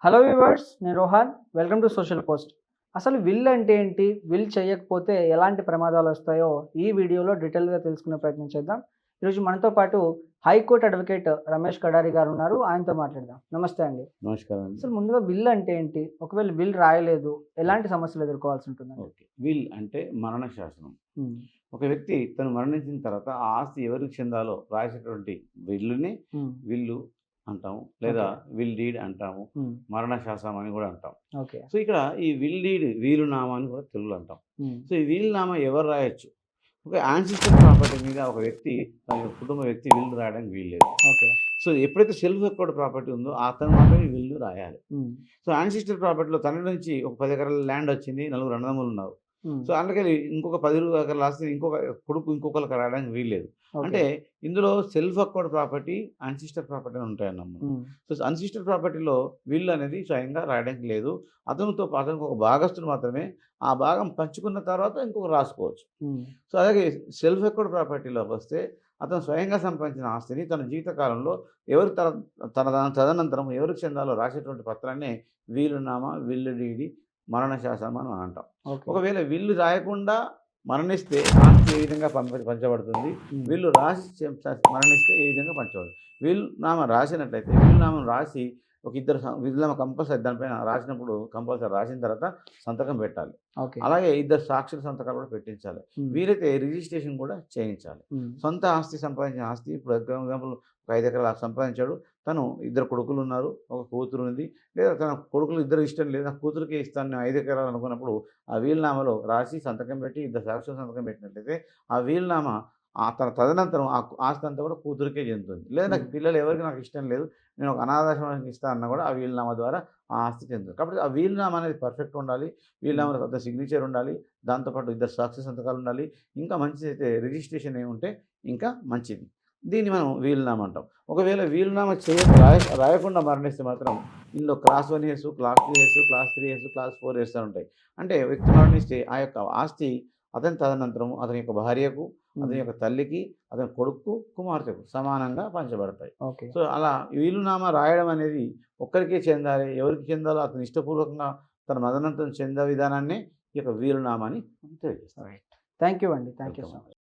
Hello viewers, నేను Rohan. Welcome to social post. అసలు will అంటే ఏంటి? విల్ చేయకపోతే ఎలాంటి ప్రమాదాలు వస్తాయో ఈ వీడియోలో డీటెయిల్గా తెలుసుకునే ప్రయత్నం చేద్దాం. ఈరోజు మనతో పాటు హైకోర్టు అడ్వకేట్ రమేష్ కడారి గారు ఉన్నారు. ఆయనతో మాట్లాడదాం. నమస్తే అండి. నమస్కారం అండి. అసలు ముందుగా విల్ అంటే ఏంటి? ఒకవేళ విల్ రాయలేదు ఎలాంటి సమస్యలు ఎదుర్కోవాల్సి ఉంటుందండి? ఓకే. విల్ అంటే మరణ శాసనం. ఒక వ్యక్తి తను మరణించిన తర్వాత ఆ ఆస్తి ఎవరికి చెందాలో రాసేటువంటి విల్లుని విల్లు అంటాము, లేదా విల్ డీడ్ అంటాము, మరణ శాసనం అని కూడా అంటాం. ఓకే. సో ఇక్కడ ఈ విల్ డీడ్ వీలునామా అని కూడా తెలుగులో అంటాం. సో ఈ వీలునామా ఎవరు రాయొచ్చు? ఒక యాన్సిస్టర్ ప్రాపర్టీ మీద ఒక వ్యక్తి తన కుటుంబ వ్యక్తి విల్లు రాయడానికి వీల్లేదు. ఓకే. సో ఎప్పుడైతే సెల్ఫ్ ఎక్వర్డ్ ప్రాపర్టీ ఉందో అతను మాత్రమే విల్లు రాయాలి. సో యాన్సిస్టర్ ప్రాపర్టీలో తండ్రి నుంచి ఒక 10 ఎకరాల ల్యాండ్ వచ్చింది, 4 అన్నదమ్ములు ఉన్నారు. సో అందుకని ఇంకొక 10 ఎకరాల ఆస్తి ఇంకొక కొడుకు ఇంకొకరికి రాయడానికి వీల్లేదు. అంటే ఇందులో సెల్ఫ్ అక్వర్డ్ ప్రాపర్టీ, అన్సిస్టర్ ప్రాపర్టీ అని ఉంటాయన్నమాట. సో అన్సిస్టర్ ప్రాపర్టీలో విల్ అనేది స్వయంగా రాయడానికి లేదు. అతనికి ఒక భాగస్తుడు మాత్రమే ఆ భాగం పంచుకున్న తర్వాత ఇంకొక రాసుకోవచ్చు. సో అలాగే సెల్ఫ్ అక్వర్డ్ ప్రాపర్టీలోకి వస్తే అతను స్వయంగా సంపాదించిన ఆస్తిని తన జీవితకాలంలో ఎవరు తదనంతరం ఎవరికి చెందాలో రాసేటువంటి పత్రాన్ని వీలునామా, విల్లు డీడి, మరణ శాసనం అని అంటాం. ఒకవేళ విల్లు రాయకుండా మరణిస్తే ఆస్తి ఏ విధంగా పంచబడుతుంది, వీళ్ళు రాసి మరణిస్తే ఏ విధంగా పంచబడుతుంది. వీలునామా రాసినట్లయితే వీలునామా రాసి ఒక ఇద్దరు వీలునామా కంపల్సరీ దానిపైన రాసినప్పుడు కంపల్సరీ రాసిన తర్వాత సంతకం పెట్టాలి. అలాగే ఇద్దరు సాక్షుల సంతకాలు కూడా పెట్టించాలి. వీలైతే రిజిస్ట్రేషన్ కూడా చేయించాలి. సొంత ఆస్తి సంపాదించిన ఆస్తి ఇప్పుడు ఎగ్జాంపుల్ ఒక 5 ఎకరాలు సంపాదించాడు. తను 2 కొడుకులు ఉన్నారు, ఒక కూతురు ఉంది, లేదా తన కొడుకులు ఇద్దరు ఇష్టం లేదు, నా కూతురికే ఇస్తాను నేను 5 ఎకరాలు అనుకున్నప్పుడు ఆ వీలునామాలో రాసి సంతకం పెట్టి ఇద్దరు సాక్షుల సంతకం పెట్టినట్లయితే ఆ వీలునామా తన తదనంతరం ఆ ఆస్తి అంతా కూడా కూతురికే చెందుతుంది. లేదా నాకు పిల్లలు ఎవరికి నాకు ఇష్టం లేదు, నేను ఒక అనాథాశ్రమానికి ఇస్తాను అన్నా కూడా ఆ వీలునామా ద్వారా ఆ ఆస్తి చెందుతుంది. కాబట్టి ఆ వీలునామా అనేది పర్ఫెక్ట్ ఉండాలి. వీలునామాలో పెద్ద సిగ్నేచర్ ఉండాలి, దాంతోపాటు ఇద్దరు సాక్షి సంతకాలు ఉండాలి. ఇంకా మంచిది అయితే రిజిస్ట్రేషన్ ఏమి ఉంటే ఇంకా మంచిది. దీన్ని మనం వీలునామా అంటాం. ఒకవేళ వీలునామా రాయకుండా మరణిస్తే మాత్రం ఇందులో class 1 years, class 2 years, class 3 years, class 4 years అని ఉంటాయి. అంటే వ్యక్తి మరణిస్తే ఆ యొక్క ఆస్తి అతని తదనంతరం అతని యొక్క భార్యకు, అతని యొక్క తల్లికి, అతని కొడుకు, కుమార్తెకు సమానంగా పంచబడతాయి. సో అలా వీలునామా రాయడం అనేది ఒక్కరికే చెందాలి, ఎవరికి చెందాలో అతని ఇష్టపూర్వకంగా తన మదనంతరం చెందే విధానాన్ని ఈ యొక్క వీలునామా అని తెలియజేస్తాం. థ్యాంక్ యూ అండి. Thank you so much.